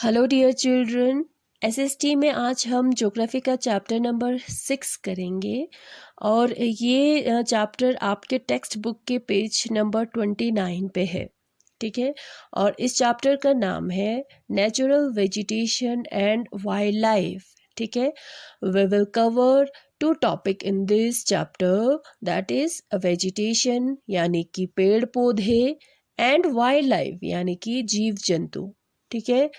Hello dear children, SST में आज हम ज्योग्राफी का चैप्टर नंबर 6 करेंगे और ये चैप्टर आपके टेक्स्ट बुक के पेज नंबर 29 पे है। ठीक है, और इस चैप्टर का नाम है natural vegetation and wild life. ठीक है, we will cover two topic in this chapter, that is vegetation यानी कि पेड़ पौधे एंड वाइल्ड लाइफ यानी कि जीव जंतु। ठीक है,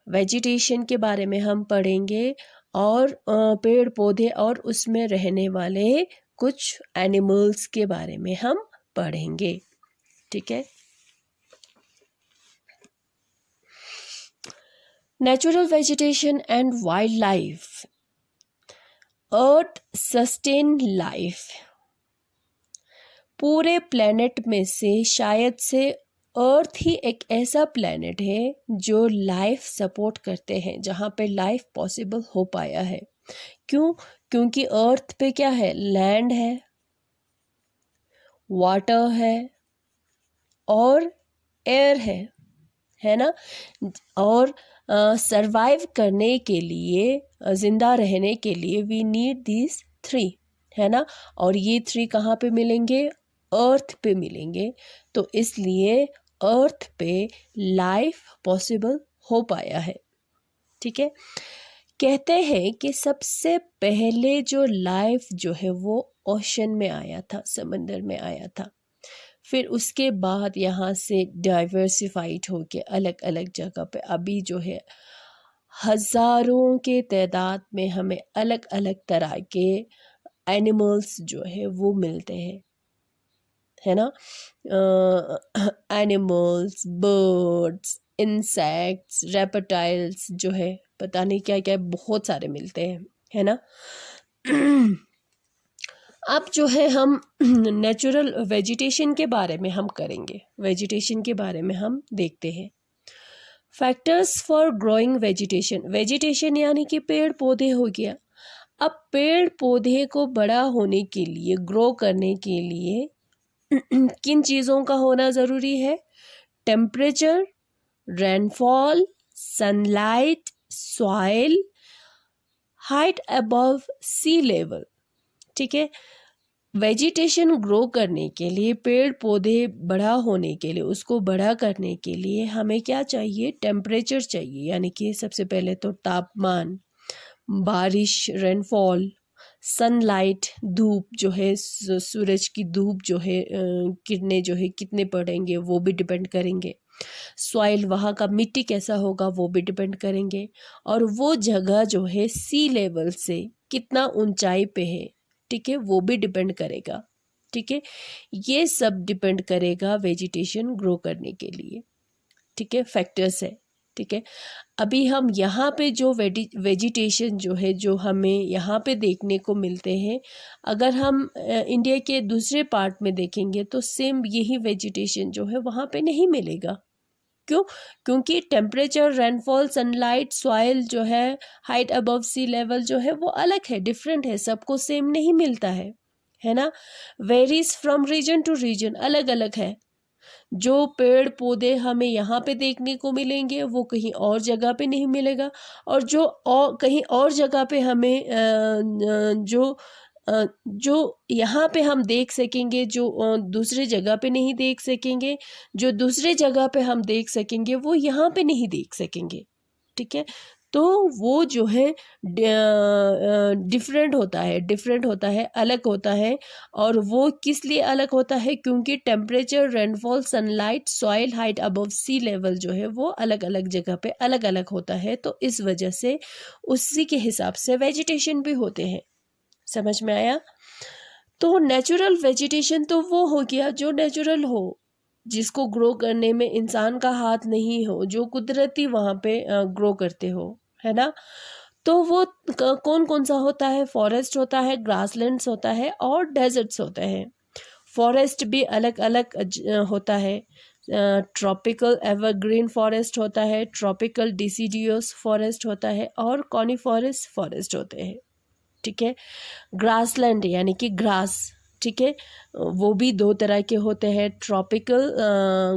वेजिटेशन के बारे में हम पढ़ेंगे और पेड़ पौधे और उसमें रहने वाले कुछ एनिमल्स के बारे में हम पढ़ेंगे। ठीक है, natural vegetation and wild life. Earth sustain life. पूरे प्लेनेट में से शायद से अर्थ ही एक ऐसा प्लेनेट है जो लाइफ सपोर्ट करते हैं, जहाँ पे लाइफ पॉसिबल हो पाया है। क्यों? क्योंकि अर्थ पे क्या है? लैंड है, वाटर है और एयर है ना। और सरवाइव करने के लिए, जिंदा रहने के लिए वी नीड दीज थ्री, है ना। और ये थ्री कहाँ पे मिलेंगे? अर्थ पे मिलेंगे। तो इसलिए अर्थ पे लाइफ पॉसिबल हो पाया है। ठीक है, कहते हैं कि सबसे पहले जो लाइफ जो है वो ओशन में आया था, समंदर में आया था। फिर उसके बाद यहाँ से डाइवर्सिफाइड होके अलग अलग जगह पे अभी जो है हजारों के तादाद में हमें अलग अलग तरह के एनिमल्स जो है वो मिलते हैं, है ना। एनिमल्स, बर्ड्स, इंसेक्ट्स, रेप्टाइल्स जो है पता नहीं क्या क्या बहुत सारे मिलते हैं, है ना। अब जो है हम नेचुरल वेजिटेशन के बारे में हम करेंगे। वेजिटेशन के बारे में हम देखते हैं। Factors for growing vegetation. Vegetation यानी कि पेड़ पौधे हो गया। अब पेड़ पौधे को बड़ा होने के लिए, ग्रो करने के लिए किन चीज़ों का होना ज़रूरी है? Temperature, rainfall, sunlight, soil, height above sea level. ठीक है, वेजिटेशन ग्रो करने के लिए, पेड़ पौधे बड़ा होने के लिए, उसको बड़ा करने के लिए हमें क्या चाहिए? टेम्परेचर चाहिए, यानी कि सबसे पहले तो तापमान, बारिश, रेनफॉल, सनलाइट, धूप जो है, सूरज की धूप जो है, किरणें जो है कितने पड़ेंगे वो भी डिपेंड करेंगे। सॉइल, वहाँ का मिट्टी कैसा होगा वो भी डिपेंड करेंगे। और वो जगह जो है सी लेवल से कितना ऊंचाई पे है, ठीक है, वो भी डिपेंड करेगा। ठीक है, ये सब डिपेंड करेगा वेजिटेशन ग्रो करने के लिए। ठीक है, फैक्टर्स है। ठीक है, अभी हम यहाँ पे जो वेजिटेशन जो है जो हमें यहाँ पे देखने को मिलते हैं, अगर हम इंडिया के दूसरे पार्ट में देखेंगे तो सेम यही वेजिटेशन जो है वहाँ पे नहीं मिलेगा। क्यों? क्योंकि टेम्परेचर, रेनफॉल, सनलाइट, सॉइल जो है, हाइट अबव सी लेवल जो है वो अलग है, डिफरेंट है, सबको सेम नहीं मिलता है ना। Varies from region to region, अलग अलग है। जो पेड़ पौधे हमें यहाँ पे देखने को मिलेंगे वो कहीं और जगह पे नहीं मिलेगा। और जो कहीं और जगह पे हमें जो यहाँ पे हम देख सकेंगे, जो दूसरे जगह पे नहीं देख सकेंगे, जो दूसरे जगह पे हम देख सकेंगे वो यहाँ पे नहीं देख सकेंगे। ठीक है, तो वो जो है डिफरेंट होता है, अलग होता है। और वो किस लिए अलग होता है? क्योंकि temperature, rainfall, sunlight, soil, height above sea level जो है वो अलग अलग जगह पे अलग अलग होता है। तो इस वजह से उसी के हिसाब से वेजिटेशन भी होते हैं। समझ में आया? तो नेचुरल वेजिटेशन तो वो हो गया जो नेचुरल हो, जिसको ग्रो करने में इंसान का हाथ नहीं हो, जो कुदरती वहाँ पे ग्रो करते हो, है ना। तो वो कौन कौन सा होता है? फॉरेस्ट होता है, ग्रासलैंड्स होता है और डेजर्ट्स होते हैं। फॉरेस्ट भी अलग अलग होता है। ट्रॉपिकल एवरग्रीन फॉरेस्ट होता है, ट्रॉपिकल डिसीडियस फॉरेस्ट होता है और कॉनिफॉरस फॉरेस्ट होते हैं। ठीक है, ग्रासलैंड यानी कि ग्रास, ठीक है, वो भी दो तरह के होते हैं, ट्रॉपिकल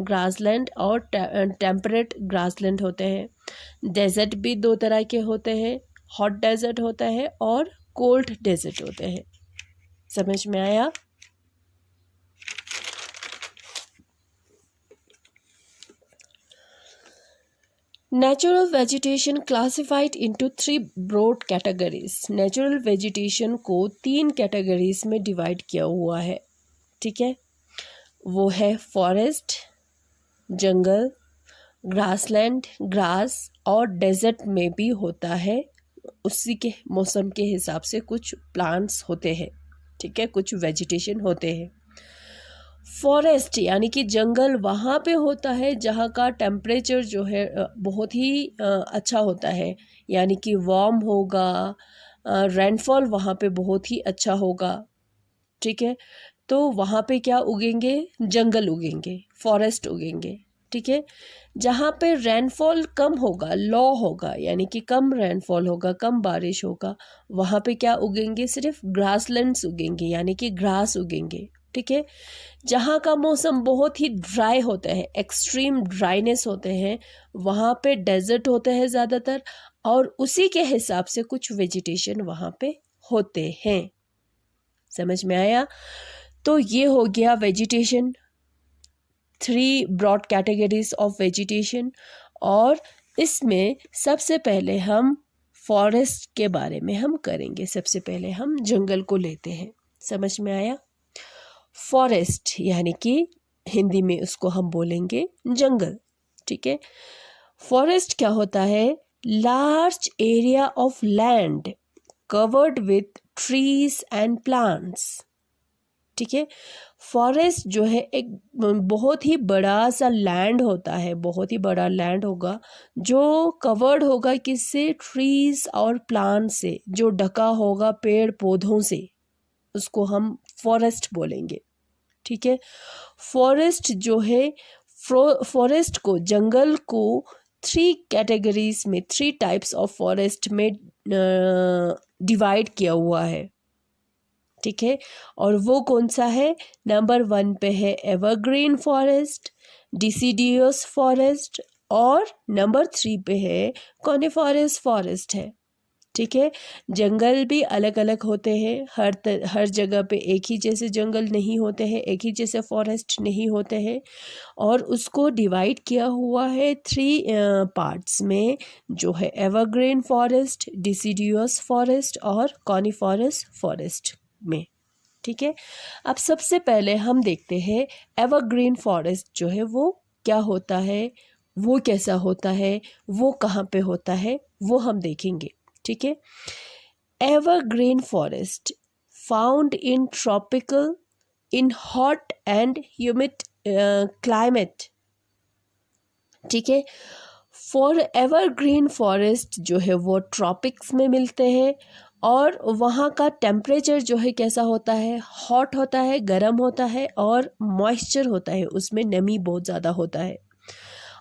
ग्रासलैंड और टेम्परेट ग्रासलैंड होते हैं। डेजर्ट भी दो तरह के होते हैं, हॉट डेजर्ट होता है और कोल्ड डेजर्ट होते हैं। समझ में आया? Natural vegetation classified into 3 broad categories. Natural vegetation को 3 कैटेगरीज में डिवाइड किया हुआ है, ठीक है। वो है फॉरेस्ट, जंगल, ग्रासलैंड, ग्रास, और डेजर्ट में भी होता है, उसी के मौसम के हिसाब से कुछ प्लांट्स होते हैं, ठीक है, कुछ वेजिटेशन होते हैं। फॉरेस्ट यानी कि जंगल वहाँ पे होता है जहाँ का टेम्परेचर जो है बहुत ही अच्छा होता है, यानी कि वार्म होगा, रेनफॉल वहाँ पे बहुत ही अच्छा होगा, ठीक है। तो वहाँ पे क्या उगेंगे? जंगल उगेंगे, फॉरेस्ट उगेंगे, ठीक है। जहाँ पे रेनफॉल कम होगा, लो होगा, यानी कि कम रेनफॉल होगा, कम बारिश होगा, वहाँ पे क्या उगेंगे? सिर्फ ग्रासलैंड्स उगेंगे, यानी कि ग्रास उगेंगे, ठीक है। जहाँ का मौसम बहुत ही ड्राई होता है, एक्सट्रीम ड्राइनेस होते हैं, वहाँ पे डेजर्ट होते हैं ज़्यादातर, और उसी के हिसाब से कुछ वेजिटेशन वहाँ पे होते हैं। समझ में आया? तो ये हो गया vegetation, 3 broad categories of vegetation. और इसमें सबसे पहले हम फॉरेस्ट के बारे में हम करेंगे। सबसे पहले हम जंगल को लेते हैं। समझ में आया? फॉरेस्ट यानी कि हिंदी में उसको हम बोलेंगे जंगल, ठीक है। फॉरेस्ट क्या होता है? Large area of land covered with trees and plants, ठीक है। फॉरेस्ट जो है एक बहुत ही बड़ा सा लैंड होता है, बहुत ही बड़ा लैंड होगा जो कवर्ड होगा किससे? ट्रीज और प्लांट से, जो ढका होगा पेड़ पौधों से, उसको हम फॉरेस्ट बोलेंगे, ठीक है। फॉरेस्ट जो है, फॉरेस्ट को, जंगल को 3 कैटेगरीज में, 3 टाइप्स ऑफ फॉरेस्ट में डिवाइड किया हुआ है, ठीक है। और वो कौन सा है? नंबर 1 पे है एवरग्रीन फॉरेस्ट, डिसीडियस फॉरेस्ट, और नंबर 3 पे है कॉनिफरस फॉरेस्ट है, ठीक है। जंगल भी अलग अलग होते हैं, हर जगह पे एक ही जैसे जंगल नहीं होते हैं, एक ही जैसे फॉरेस्ट नहीं होते हैं, और उसको डिवाइड किया हुआ है 3 पार्ट्स में, जो है एवरग्रीन फॉरेस्ट, डिसीडियस फॉरेस्ट और कॉनिफरस फॉरेस्ट में, ठीक है। अब सबसे पहले हम देखते हैं एवरग्रीन फॉरेस्ट जो है वो क्या होता है, वो कैसा होता है, वो कहाँ पे होता है, वो हम देखेंगे, ठीक है। Evergreen forest found in tropical, in hot and humid climate, ठीक है। फॉर एवरग्रीन फॉरेस्ट जो है वो ट्रॉपिक्स में मिलते हैं, और वहाँ का टेम्परेचर जो है कैसा होता है? हॉट होता है, गर्म होता है, और मॉइस्चर होता है, उसमें नमी बहुत ज़्यादा होता है।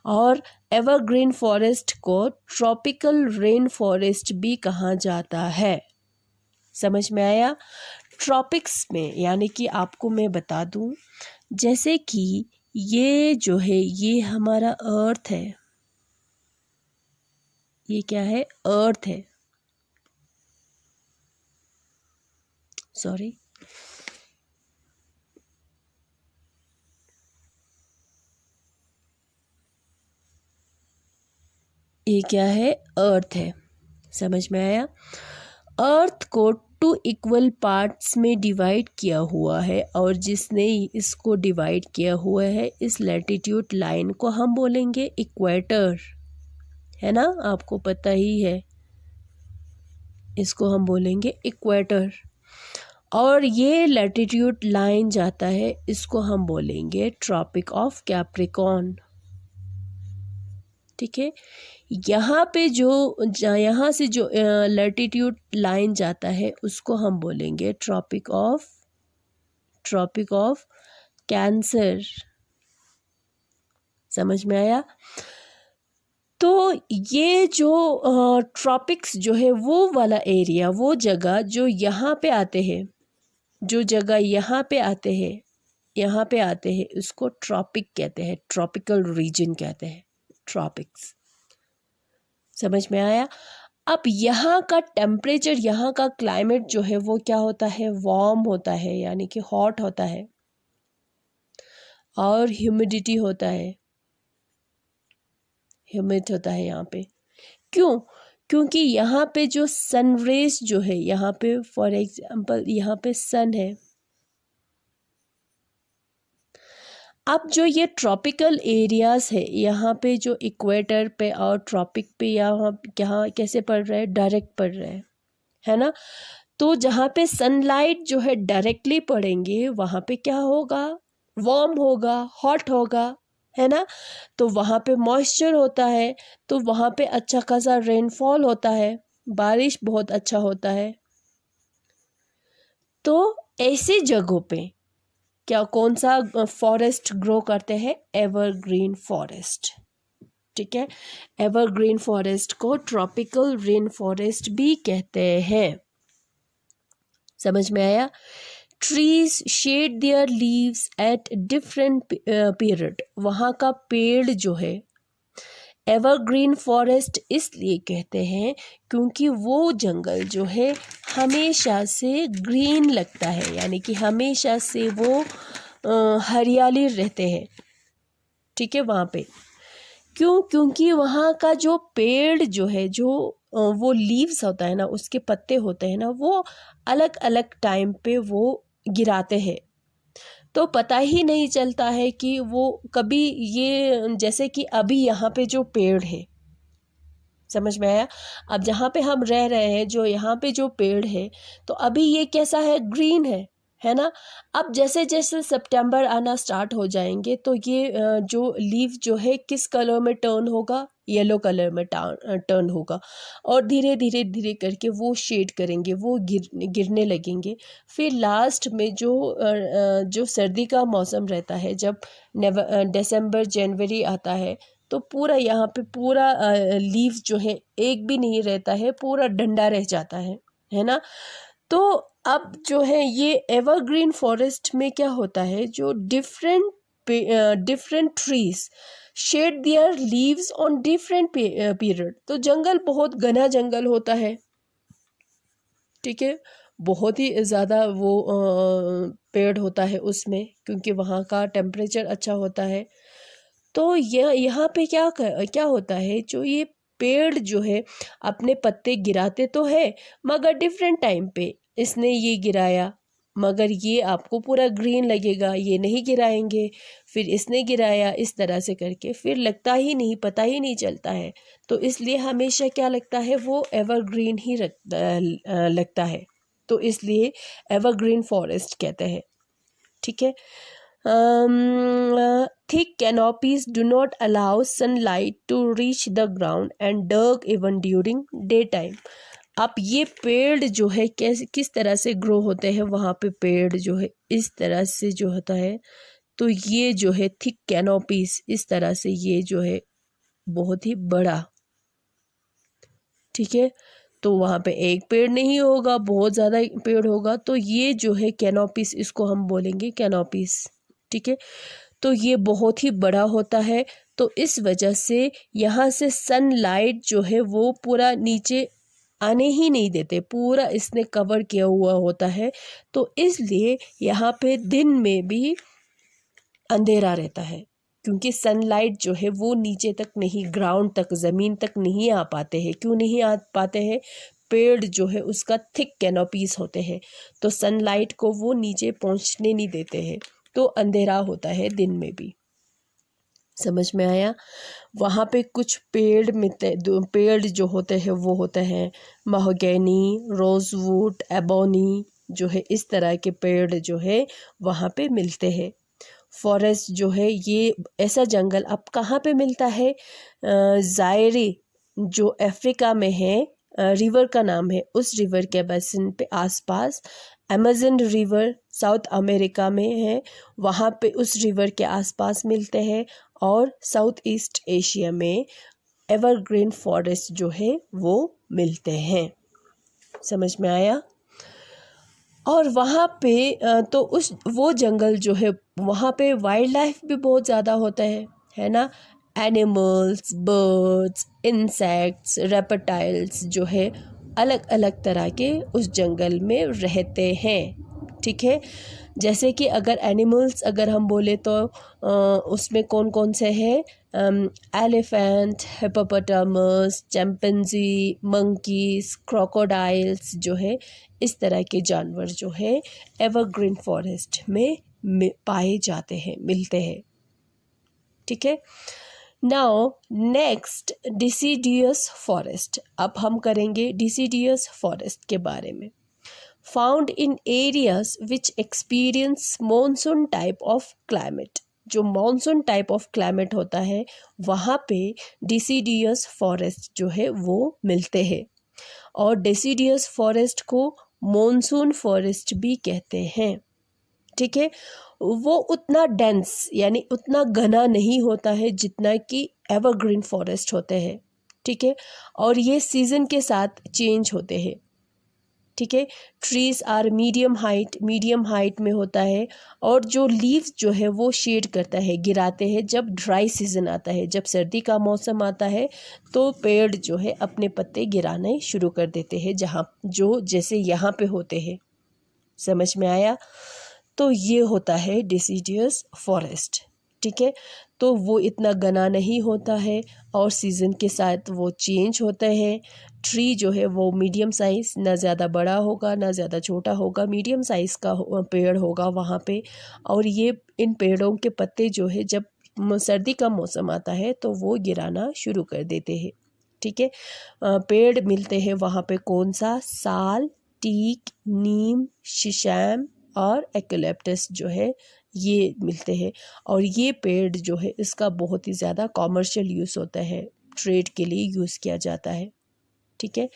और एवरग्रीन फॉरेस्ट को ट्रॉपिकल रेन फॉरेस्ट भी कहा जाता है। समझ में आया? ट्रॉपिक्स में यानी कि आपको मैं बता दूं, जैसे कि ये जो है ये हमारा अर्थ है, ये क्या है? अर्थ है, सॉरी, ये क्या है? अर्थ है। समझ में आया? अर्थ को 2 इक्वल पार्ट्स में डिवाइड किया हुआ है, और जिसने इसको डिवाइड किया हुआ है, इस लैटिट्यूड लाइन को हम बोलेंगे इक्वेटर, है ना? आपको पता ही है, इसको हम बोलेंगे इक्वेटर। और ये लैटिट्यूड लाइन जाता है, इसको हम बोलेंगे ट्रॉपिक ऑफ कैप्रिकॉर्न, ठीक है। यहाँ पे यहाँ से जो लैटिट्यूड लाइन जाता है उसको हम बोलेंगे ट्रॉपिक ऑफ कैंसर। समझ में आया? तो ये जो ट्रॉपिक्स जो है वो वाला एरिया, वो जगह जो यहाँ पे आते हैं, जो जगह यहाँ पे आते हैं उसको ट्रॉपिक कहते हैं, ट्रॉपिकल रीजन कहते हैं, ट्रॉपिक्स। समझ में आया। अब यहाँ का टेम्परेचर, यहाँ का क्लाइमेट जो है वो क्या होता है, वार्म होता है, यानी कि हॉट होता है, और ह्यूमिडिटी होता है, ह्यूमिड होता है यहाँ पे। क्यों? क्योंकि यहाँ पे जो सन रेज जो है, यहाँ पे फॉर एग्जांपल यहाँ पे सन है। अब जो ये ट्रॉपिकल एरियाज है, यहाँ पे जो इक्वेटर पे और ट्रॉपिक पे यहाँ क्या कैसे पड़ रहा है, डायरेक्ट पड़ रहा है ना। तो जहाँ पे सनलाइट जो है डायरेक्टली पड़ेंगे वहाँ पे क्या होगा, वार्म होगा, हॉट होगा, है ना। तो वहाँ पे मॉइस्चर होता है, तो वहाँ पे अच्छा खासा रेनफॉल होता है, बारिश बहुत अच्छा होता है। तो ऐसी जगहों पे क्या कौन सा फॉरेस्ट ग्रो करते हैं, एवरग्रीन फॉरेस्ट। ठीक है, एवरग्रीन फॉरेस्ट को ट्रॉपिकल रेन फॉरेस्ट भी कहते हैं। समझ में आया। Trees shade there leaves at different period, वहाँ का पेड़ जो है एवरग्रीन फॉरेस्ट इसलिए कहते हैं क्योंकि वो जंगल जो है हमेशा से ग्रीन लगता है, यानी कि हमेशा से वो हरियाली रहते हैं। ठीक है, वहाँ पे क्यों, क्योंकि वहाँ का जो पेड़ जो है, जो वो लीव्स होता है ना, उसके पत्ते होते हैं ना, वो अलग अलग टाइम पे वो गिराते हैं। तो पता ही नहीं चलता है कि वो कभी, ये जैसे कि अभी यहाँ पे जो पेड़ है, समझ में आया। अब जहाँ पे हम रह रहे हैं, जो यहाँ पे जो पेड़ है, तो अभी ये कैसा है, ग्रीन है ना। अब जैसे जैसे सितंबर आना स्टार्ट हो जाएंगे तो ये जो लीफ जो है किस कलर में टर्न होगा, येलो कलर में टर्न होगा, और धीरे धीरे धीरे करके वो शेड करेंगे, वो गिरने लगेंगे। फिर लास्ट में जो सर्दी का मौसम रहता है, जब दिसंबर जनवरी आता है, तो पूरा यहाँ पे पूरा लीफ जो है एक भी नहीं रहता है, पूरा डंडा रह जाता है ना। तो अब जो है ये एवरग्रीन फॉरेस्ट में क्या होता है, जो different trees shade there leaves on different period. तो जंगल बहुत घना जंगल होता है, ठीक है, बहुत ही ज़्यादा वो पेड़ होता है उसमें, क्योंकि वहाँ का टेम्परेचर अच्छा होता है। तो यहाँ पे क्या होता है, जो ये पेड़ जो है अपने पत्ते गिराते तो है, मगर डिफरेंट टाइम पे इसने ये गिराया, मगर ये आपको पूरा ग्रीन लगेगा, ये नहीं गिराएंगे, फिर इसने गिराया, इस तरह से करके फिर लगता ही नहीं, पता ही नहीं चलता है। तो इसलिए हमेशा क्या लगता है, वो एवरग्रीन ही लगता है, तो इसलिए एवरग्रीन फॉरेस्ट कहते हैं। ठीक है। Thick canopies do not allow sunlight to reach the ground and dark even during daytime. अब ये पेड़ जो है किस तरह से ग्रो होते हैं, वहाँ पे पेड़ जो है इस तरह से जो होता है, तो ये जो है थिक कैनोपीज, इस तरह से ये जो है बहुत ही बड़ा, ठीक है। तो वहाँ पे एक पेड़ नहीं होगा, बहुत ज़्यादा पेड़ होगा, तो ये जो है कैनोपीस, इसको हम बोलेंगे कैनोपीस। ठीक है, तो ये बहुत ही बड़ा होता है, तो इस वजह से यहाँ से सनलाइट जो है वो पूरा नीचे आने ही नहीं देते, पूरा इसने कवर किया हुआ होता है, तो इसलिए यहाँ पे दिन में भी अंधेरा रहता है, क्योंकि सनलाइट जो है वो नीचे तक नहीं, ग्राउंड तक, ज़मीन तक नहीं आ पाते हैं। क्यों नहीं आ पाते हैं, पेड़ जो है उसका थिक कैनोपीज होते हैं, तो सनलाइट को वो नीचे पहुंचने नहीं देते हैं, तो अंधेरा होता है दिन में भी। समझ में आया। वहाँ पे कुछ पेड़ जो होते हैं वो होते हैं महोगैनी, रोजवुड, एबोनी, जो है इस तरह के पेड़ जो है वहाँ पे मिलते हैं। फॉरेस्ट जो है ये ऐसा जंगल अब कहाँ पे मिलता है, ज़ायरे जो अफ्रीका में है, रिवर का नाम है, उस रिवर के बेसिन पे आसपास, अमेज़न रिवर साउथ अमेरिका में है, वहाँ पे उस रिवर के आसपास मिलते हैं, और साउथ ईस्ट एशिया में एवरग्रीन फॉरेस्ट जो है वो मिलते हैं। समझ में आया। और वहाँ पे वो जंगल जो है वहाँ पे वाइल्ड लाइफ भी बहुत ज़्यादा होता है ना। एनिमल्स, बर्ड्स, इंसेक्ट्स, रेप्टाइल्स जो है अलग अलग तरह के उस जंगल में रहते हैं। ठीक है, जैसे कि अगर एनिमल्स अगर हम बोले तो उसमें कौन कौन से हैं? Elephant, hippopotamus, chimpanzee, monkeys, crocodiles जो है इस तरह के जानवर जो है एवरग्रीन फॉरेस्ट में पाए जाते हैं, मिलते हैं। ठीक है, नाउ नेक्स्ट डिसीडियस फॉरेस्ट। अब हम करेंगे डिसीडियस फॉरेस्ट के बारे में। Found in areas which experience monsoon type of climate. जो मॉनसून टाइप ऑफ क्लाइमेट होता है वहाँ पे डिसीडियस फॉरेस्ट जो है वो मिलते हैं, और डिसीडियस फॉरेस्ट को मॉनसून फॉरेस्ट भी कहते हैं। ठीक है, वो उतना डेंस यानी उतना घना नहीं होता है जितना कि एवरग्रीन फॉरेस्ट होते हैं। ठीक है, और ये सीज़न के साथ चेंज होते हैं। ठीक है, ट्रीज आर मीडियम हाइट में होता है, और जो लीव्स जो है वो शेड करता है, गिराते हैं जब ड्राई सीजन आता है, जब सर्दी का मौसम आता है तो पेड़ जो है अपने पत्ते गिराने शुरू कर देते हैं, जहाँ जो जैसे यहाँ पे होते हैं। समझ में आया? तो ये होता है डिसीडियस फॉरेस्ट। ठीक है, तो वो इतना घना नहीं होता है और सीज़न के साथ वो चेंज होते हैं। ट्री जो है वो मीडियम साइज़, ना ज़्यादा बड़ा होगा ना ज़्यादा छोटा होगा, मीडियम साइज़ का पेड़ होगा वहाँ पे। और ये इन पेड़ों के पत्ते जो है जब सर्दी का मौसम आता है तो वो गिराना शुरू कर देते हैं। ठीक है, पेड़ मिलते हैं वहाँ पे कौन सा? साल, टीक, नीम, शीशम और यूकलिप्टस जो है ये मिलते हैं। और ये पेड़ जो है इसका बहुत ही ज़्यादा कॉमर्शियल यूज़ होता है, ट्रेड के लिए यूज़ किया जाता है। ठीक है,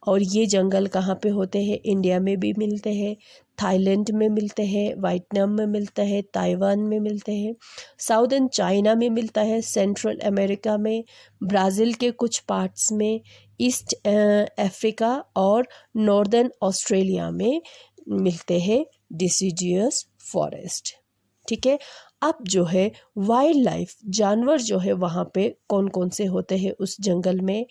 और ये जंगल कहाँ पे होते हैं? इंडिया में भी मिलते हैं, थाईलैंड में मिलते हैं, वियतनाम में मिलता है, ताइवान में मिलते हैं, साउदर्न चाइना में मिलता है, सेंट्रल अमेरिका में, ब्राज़ील के कुछ पार्ट्स में, ईस्ट अफ्रीका और नॉर्दर्न ऑस्ट्रेलिया में मिलते हैं डिसीडियस फॉरेस्ट। ठीक है, अब जो है वाइल्ड लाइफ जानवर जो है वहाँ पे कौन कौन से होते हैं उस जंगल में?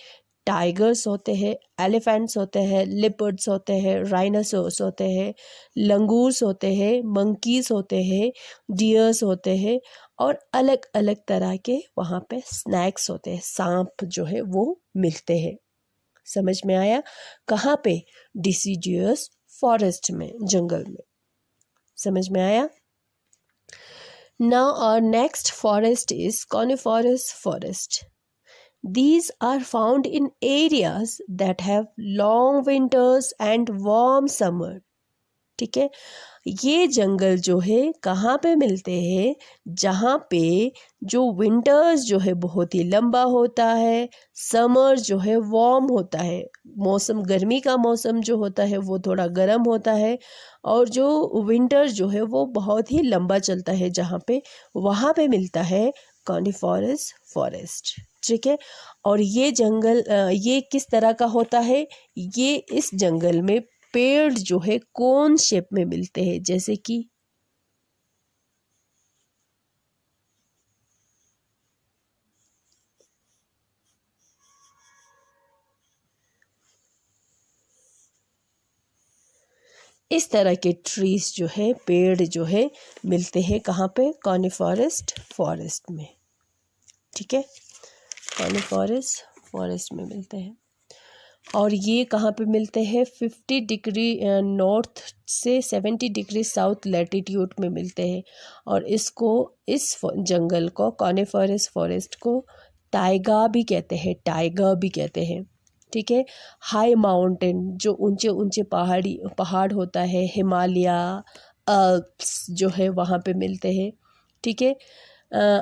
टाइगर्स होते हैं, एलिफेंट्स होते हैं, लिपर्ड्स होते हैं, राइनोसोरस होते हैं, लंगूर्स होते हैं, मंकीज होते हैं, डियर्स होते हैं, और अलग अलग तरह के वहाँ पे स्नैक्स होते हैं, सांप जो है वो मिलते हैं। समझ में आया? कहाँ पे? डिसीडियस फॉरेस्ट में, जंगल में। समझ में आया? Now our next forest is coniferous forest. These are found in areas that have long winters and warm summer. ठीक है, ये जंगल जो है कहाँ पे मिलते हैं? जहाँ पे जो विंटर्स जो है बहुत ही लंबा होता है, समर जो है वार्म होता है, मौसम गर्मी का मौसम जो होता है वो थोड़ा गर्म होता है, और जो विंटर जो है वो बहुत ही लंबा चलता है, जहाँ पे वहाँ पे मिलता है कॉनिफरस फॉरेस्ट। ठीक है, और ये जंगल ये किस तरह का होता है? ये इस जंगल में पेड़ जो है कौन शेप में मिलते हैं? जैसे कि इस तरह के ट्रीज जो है, पेड़ जो है मिलते हैं कहाँ पे? कॉनिफरस फॉरेस्ट में। ठीक है, कॉनिफरस फॉरेस्ट में मिलते हैं। और ये कहाँ पे मिलते हैं? 50 डिग्री नॉर्थ से 70 डिग्री साउथ लैटिट्यूड में मिलते हैं। और इसको, इस जंगल को, कॉनिफरस फॉरेस्ट को टाइगा भी कहते हैं, टाइगर भी कहते हैं। ठीक है, हाई माउंटेन जो ऊंचे ऊंचे पहाड़ होता है, हिमालय, अल्प्स जो है वहाँ पे मिलते हैं। ठीक है,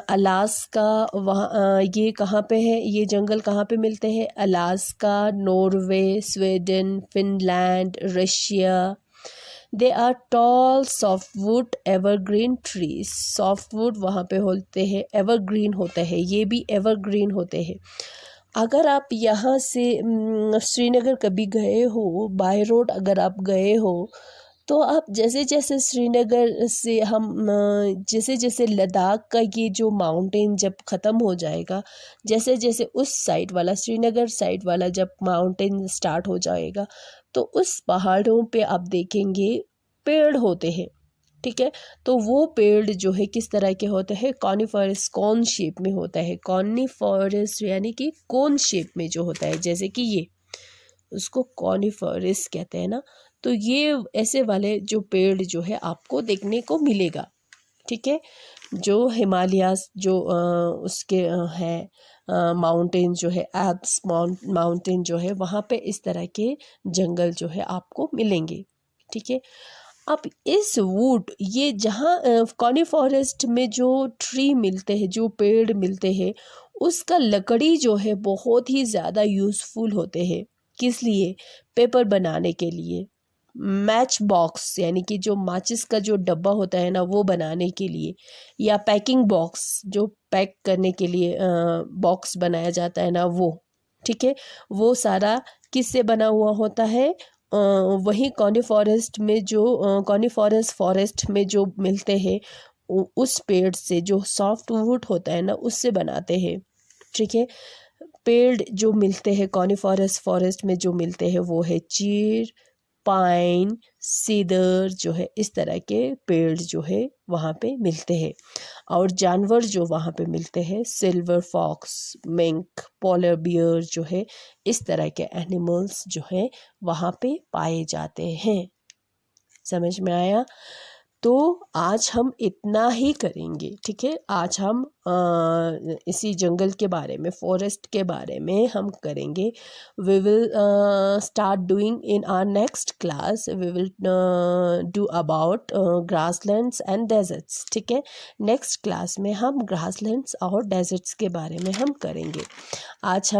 अलास्का, वहाँ ये कहाँ पे है? ये जंगल कहाँ पे मिलते हैं? Alaska, Norway, Sweden, Finland, Russia. They are tall softwood evergreen trees. Softwood वहाँ पे होते हैं, एवरग्रीन होते हैं, ये भी एवरग्रीन होते हैं। अगर आप यहाँ से श्रीनगर कभी गए हो, बाय रोड अगर आप गए हो तो अब जैसे जैसे श्रीनगर से हम जैसे जैसे लद्दाख का ये जो माउंटेन जब ख़त्म हो जाएगा, जैसे जैसे उस साइड वाला श्रीनगर साइड वाला जब माउंटेन स्टार्ट हो जाएगा, तो उस पहाड़ों पे आप देखेंगे पेड़ होते हैं, ठीक है। तो वो पेड़ जो है किस तरह के होते हैं, कॉनिफरस कॉन शेप में होता है। कॉनिफरस यानी कि कोन शेप में जो होता है, जैसे कि ये उसको कॉनिफरस कहते हैं ना। तो ये ऐसे वाले जो पेड़ जो है आपको देखने को मिलेगा, ठीक है। जो हिमालयास जो उसके है माउंटेन जो है एल्प्स माउंटेन जो है, वहाँ पे इस तरह के जंगल जो है आपको मिलेंगे, ठीक है। अब इस वुड ये जहाँ कॉनिफॉरेस्ट में जो ट्री मिलते हैं, जो पेड़ मिलते हैं, उसका लकड़ी जो है बहुत ही ज़्यादा यूज़फुल होते हैं। किस लिए? पेपर बनाने के लिए, मैच बॉक्स यानी कि जो माचिस का जो डब्बा होता है ना, वो बनाने के लिए, या पैकिंग बॉक्स जो पैक करने के लिए बॉक्स बनाया जाता है ना, वो, ठीक है। वो सारा किससे बना हुआ होता है? वही कॉनिफॉरस फॉरेस्ट में जो मिलते हैं, उस पेड़ से जो सॉफ्ट वुड होता है ना, उससे बनाते हैं, ठीक है। पेड़ जो मिलते हैं कॉनिफॉरस फॉरेस्ट में जो मिलते हैं वो है चीड़, पाइन, सीडर जो है, इस तरह के पेड़ जो है वहाँ पे मिलते हैं। और जानवर जो वहाँ पे मिलते हैं, silver fox, mink, polar bear जो है, इस तरह के एनिमल्स जो है वहाँ पे पाए जाते हैं। समझ में आया? तो आज हम इतना ही करेंगे, ठीक है। आज हम इसी जंगल के बारे में, फॉरेस्ट के बारे में हम करेंगे। We will start doing in our next class, we will do about grasslands and deserts, ठीक है। नेक्स्ट क्लास में हम ग्रासलैंड्स और डेजर्ट्स के बारे में हम करेंगे। आज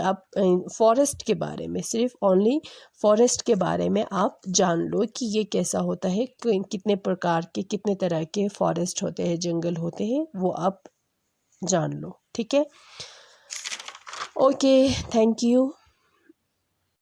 आप फॉरेस्ट के बारे में, सिर्फ ओनली फॉरेस्ट के बारे में आप जान लो कि ये कैसा होता है, कितने प्रकार के, कितने तरह के फॉरेस्ट होते हैं, जंगल होते हैं, वो आप जान लो, ठीक है। Okay, thank you.